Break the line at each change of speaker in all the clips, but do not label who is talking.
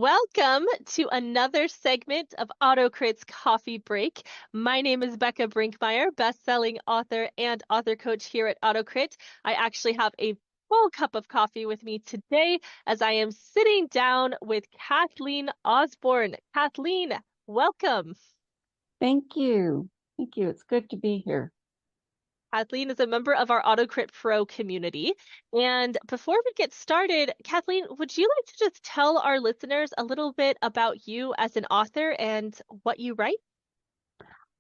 Welcome to another segment of AutoCrit's Coffee Break. My name is Bekah Brinkmeier, best-selling author and author coach here at AutoCrit. I actually have a full cup of coffee with me today as I am sitting down with Kathleen Osborne. Kathleen, welcome.
Thank you. Thank you. It's good to be here.
Kathleen is a member of our AutoCrit Pro community. And before we get started, Kathleen, would you like to just tell our listeners a little bit about you as an author and what you write?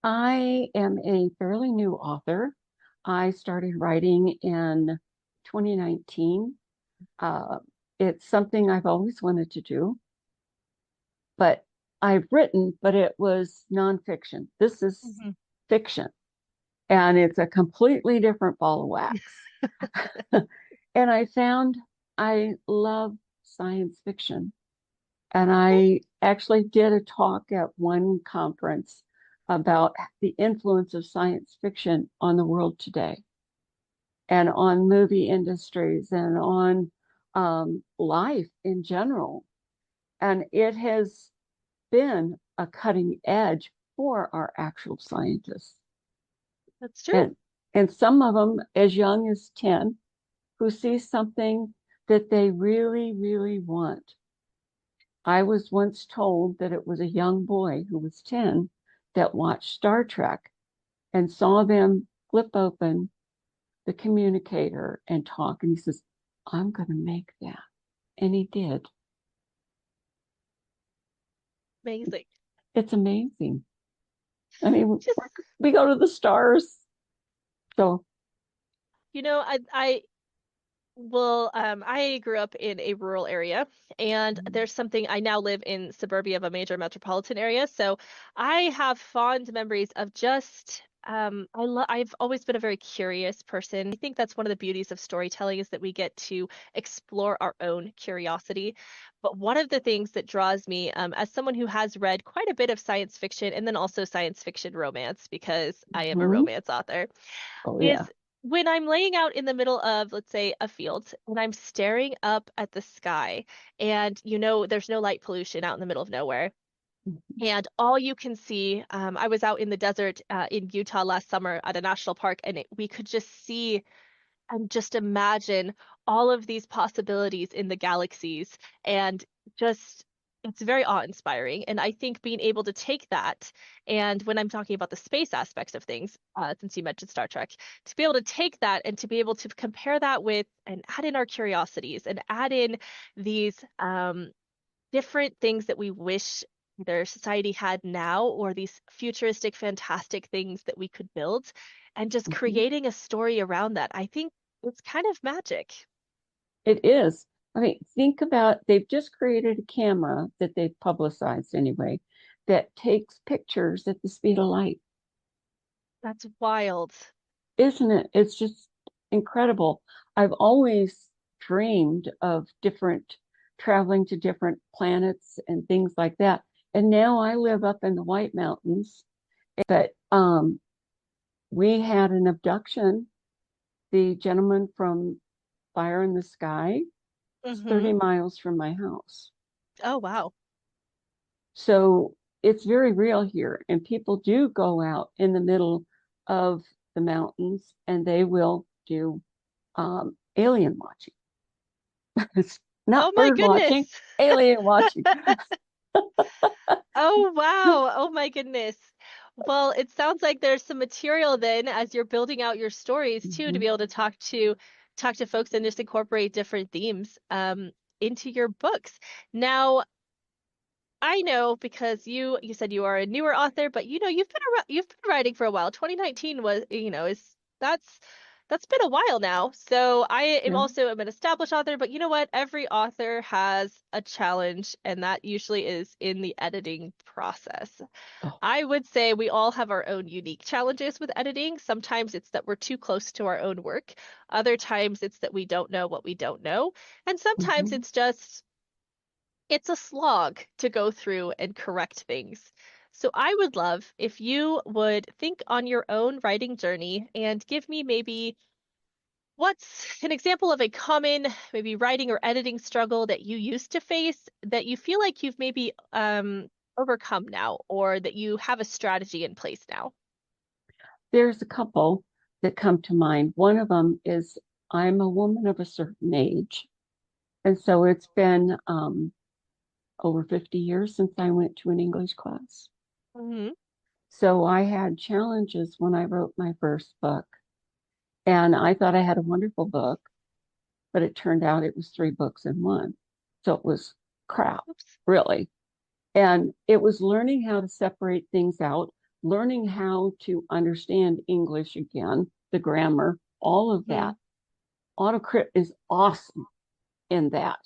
I am a fairly new author. I started writing in 2019. Uh, it's something I've always wanted to do, but I've written, but it was nonfiction. This is
Mhm.
fiction, and it's a completely different ball of wax. And I found I love science fiction. And I actually did a talk at one conference about the influence of science fiction on the world today and on movie industries and on life in general. And it has been a cutting edge for our actual scientists.
That's true.
And, and some of them as young as 10 who see something that they really, really want. I was once told that it was a young boy who was 10 that watched Star Trek and saw them flip open the communicator and talk. And he says, I'm going to make that. And he did.
Amazing.
It's amazing. I mean,
Just,
we go to the stars. So,
I I grew up in a rural area, and there's something. I now live in suburbia of a major metropolitan area, so I have fond memories of just I've always been a very curious person. I think that's one of the beauties of storytelling is that we get to explore our own curiosity. But one of the things that draws me, as someone who has read quite a bit of science fiction and then also science fiction romance, because I am a
mhm.
romance author,
Oh, yeah.
is when I'm laying out in the middle of, let's say, a field and I'm staring up at the sky and there's no light pollution out in the middle of nowhere.
Mhm.
And all you can see, I was out in the desert in Utah last summer at a national park, and we could just see and just imagine all of these possibilities in the galaxies. And just, it's very awe-inspiring. And I think being able to take that, and when I'm talking about the space aspects of things, since you mentioned Star Trek, to be able to take that and to be able to compare that with and add in our curiosities and add in these different things that we wish either society had now or these futuristic, fantastic things that we could build, and just
Mhm.
creating a story around that. I think it's kind of magic.
It is. I mean, think about they've just created a camera that they've publicized anyway that takes pictures at the speed of light.
That's wild.
Isn't it? It's just incredible. I've always dreamed of different traveling to different planets and things like that. And now I live up in the White Mountains, but we had an abduction. The gentleman from Fire in the Sky is
Hmm.
30 miles from my house.
Oh, wow.
So it's very real here. And people do go out in the middle of the mountains and they will do alien watching. It's
Oh
not
my
bird watching,
goodness.
alien watching.
Oh, wow. Oh my goodness. Well, it sounds like there's some material then as you're building out your stories too to be
Mhm.
able to talk to folks and just incorporate different themes into your books. Now, I know because you said you are a newer author, but you've been writing for a while. 2019 was, is that's been a while now. So I am
Yeah.
also am an established author, but you know what? Every author has a challenge, and that usually is in the editing process.
Oh,
I would say we all have our own unique challenges with editing. Sometimes it's that we're too close to our own work. Other times it's that we don't know what we don't know. And sometimes
mhm.
it's just it's a slog to go through and correct things. So I would love if you would think on your own writing journey and give me maybe What's an example of a common, maybe writing or editing struggle that you used to face that you feel like you've maybe overcome now, or that you have a strategy in place now?
There's a couple that come to mind. One of them is I'm a woman of a certain age. And so it's been over 50 years since I went to an English class.
Hmm.
So I had challenges when I wrote my first book. And I thought I had a wonderful book, but it turned out it was three books in one. So it was crap,
Oops.
really. And it was learning how to separate things out, learning how to understand English again, the grammar, all of
Hmm.
that. AutoCrit is awesome in that.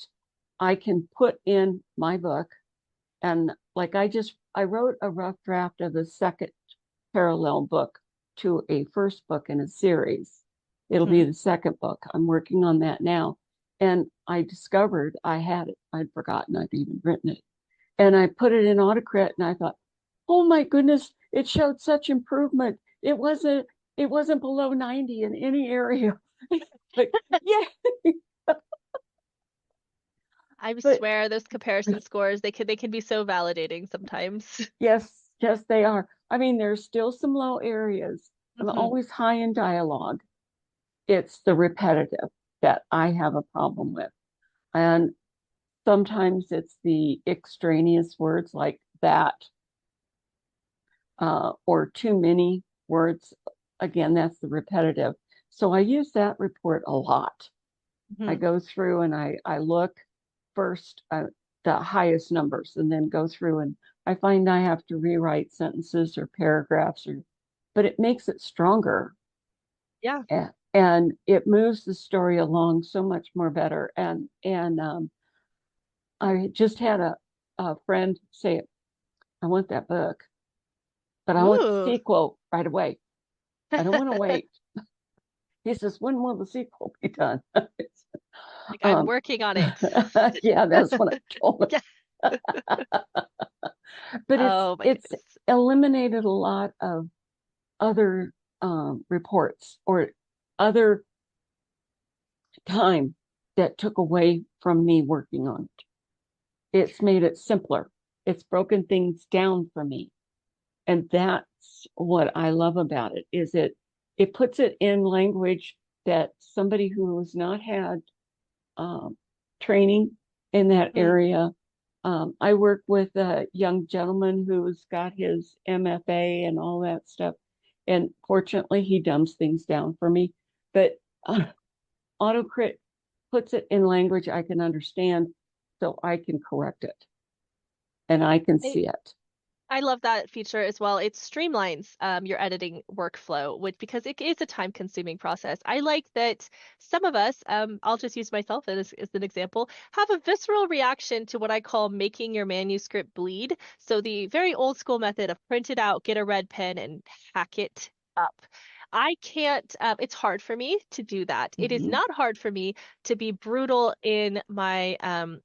I can put in my book and like I wrote a rough draft of the second parallel book to a first book in a series. It'll be
Hmm.
the second book. I'm working on that now. And I discovered I had it. I'd forgotten I'd even written it. And I put it in AutoCrit and I thought, oh my goodness, it showed such improvement. It wasn't below 90 in any area. Like, yeah.
I
But
swear those comparison scores, they can be so validating sometimes.
yes, yes, they are. I mean, there's still some low areas. I'm
Hmm.
always high in dialogue. It's the repetitive that I have a problem with. And sometimes it's the extraneous words like that, or too many words. Again, that's the repetitive. So I use that report a lot. I
Hmm.
go through and I look first at the highest numbers and then go through and I find I have to rewrite sentences or paragraphs but it makes it stronger
Yeah.
and it moves the story along so much more better. And I just had a friend say, I want that book, but I want the
Ooh,
sequel right away. I don't want to wait. He says, when will the sequel be done?
like I'm
um,
working on it.
yeah, that's what I told
Yeah.
him. But it's
Oh my
it's
goodness.
eliminated a lot of other reports or other time that took away from me working on it. It's made it simpler. It's broken things down for me. And that's what I love about it is it puts it in language that somebody who has not had um, training in that
Hmm.
area. I work with a young gentleman who's got his MFA and all that stuff. And fortunately, he dumbs things down for me. But uh, AutoCrit puts it in language I can understand so I can correct it and I can
I,
see it.
I love that feature as well. It streamlines your editing workflow, which because it is a time-consuming process. I like that some of us, I'll just use myself as an example, have a visceral reaction to what I call making your manuscript bleed. So the very old school method of print it out, get a red pen, and hack it up. I can't, it's hard for me to do that. It is
Mm-hmm,
not hard for me to be brutal in my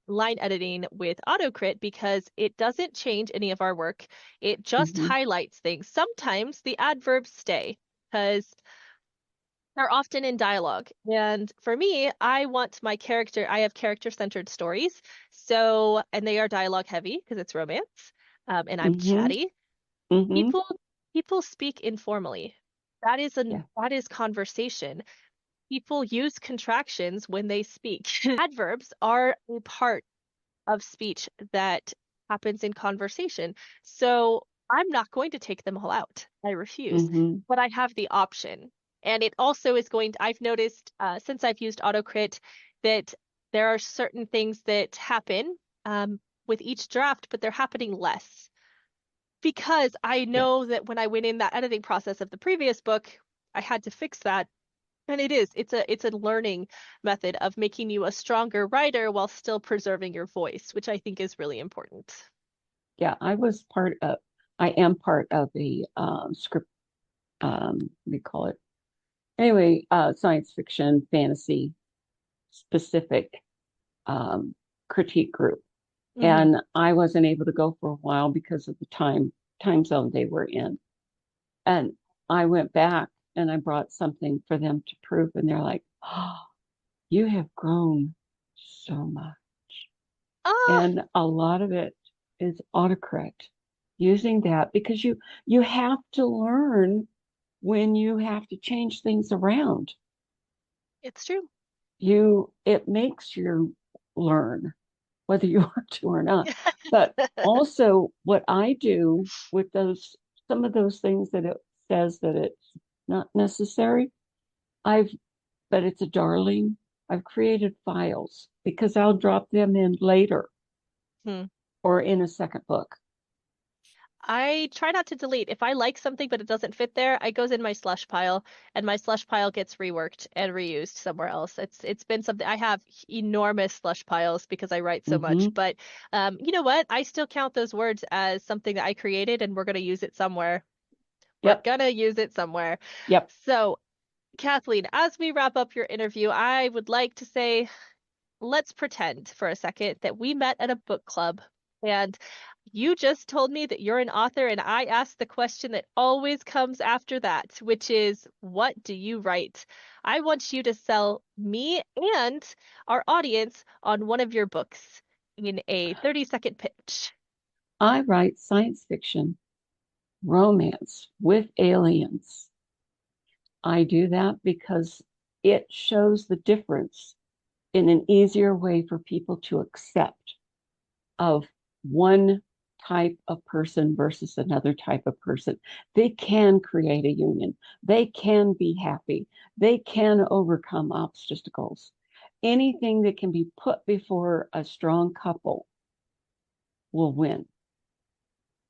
line editing with AutoCrit because it doesn't change any of our work. It just
mm-hmm,
highlights things. Sometimes the adverbs stay because they're often in dialogue. And for me, I want my character, I have character-centered stories. So, and they are dialogue heavy because it's romance, and I'm
mm-hmm,
chatty.
mm-hmm.
People people speak informally.
Yeah.
That is conversation. People use contractions when they speak. Adverbs are a part of speech that happens in conversation. So I'm not going to take them all out. I refuse.
Mm-hmm,
But I have the option. And it also is going to, I've noticed since I've used AutoCrit that there are certain things that happen with each draft, but they're happening less. Because I
yeah.
know that when I went in that editing process of the previous book, I had to fix that. And it's a learning method of making you a stronger writer while still preserving your voice, which I think is really important.
Yeah. I am part of a script, we call it anyway, science fiction, fantasy specific um, critique group.
Hmm.
And I wasn't able to go for a while because of the time zone they were in. And I went back and I brought something for them to prove, and they're like, You have grown so much.
Ah,
And a lot of it is AutoCrit, using that because you have to learn when you have to change things around.
it's true.
It makes you learn whether you want to or not. But also what I do with those some of those things that it says that it's not necessary, I've but it's a darling. I've created files because I'll drop them in later
Hmm.
or in a second book.
I try not to delete. If I like something but it doesn't fit there, it goes in my slush pile, and my slush pile gets reworked and reused somewhere else. It's been something I have enormous slush piles because I write so much.
Mm-hmm.
But you know what? I still count those words as something that I created, and we're gonna use it somewhere. We're
Yep.
gonna use it somewhere.
Yep.
So, Kathleen, as we wrap up your interview, I would like to say, let's pretend for a second that we met at a book club and you just told me that you're an author, and I asked the question that always comes after that, which is, what do you write? I want you to sell me and our audience on one of your books in a 30-second pitch.
I write science fiction, romance with aliens. I do that because it shows the difference in an easier way for people to accept of one type of person versus another type of person. They can create a union. They can be happy. They can overcome obstacles. Anything that can be put before a strong couple will win,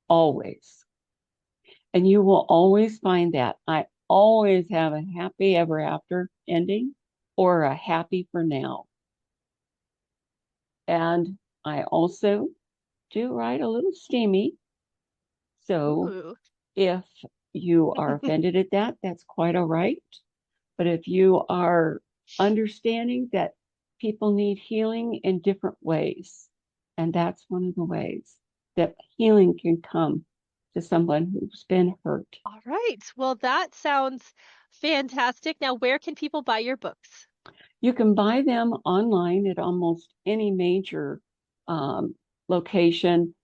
always. And you will always find that. I always have a happy ever after ending or a happy for now. And I also do write a little steamy. So
Ooh.
if you are offended at that, that's quite all right. But if you are understanding that people need healing in different ways, and that's one of the ways that healing can come to someone who's been hurt.
All right. Well, that sounds fantastic. Now, where can people buy your books?
You can buy them online at almost any major um, location,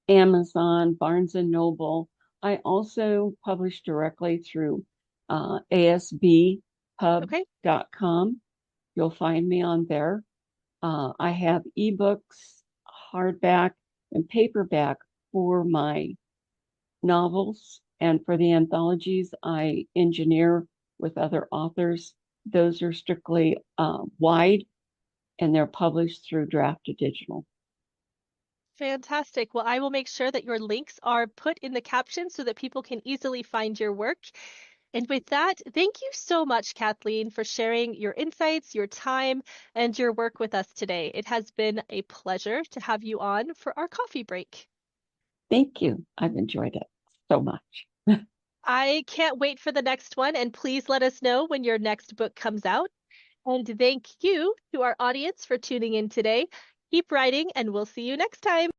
Amazon, Barnes and Noble. I also publish directly through
Okay.
asbpub.com. You'll find me on there. I have ebooks, hardback, and paperback for my novels, and for the anthologies I engineer with other authors. Those are strictly wide, and they're published through Draft to Digital.
Fantastic. Well, I will make sure that your links are put in the caption so that people can easily find your work. And with that, thank you so much, Kathleen, for sharing your insights, your time, and your work with us today. It has been a pleasure to have you on for our coffee break.
Thank you. I've enjoyed it so much.
I can't wait for the next one, and please let us know when your next book comes out. And thank you to our audience for tuning in today. Keep writing, and we'll see you next time.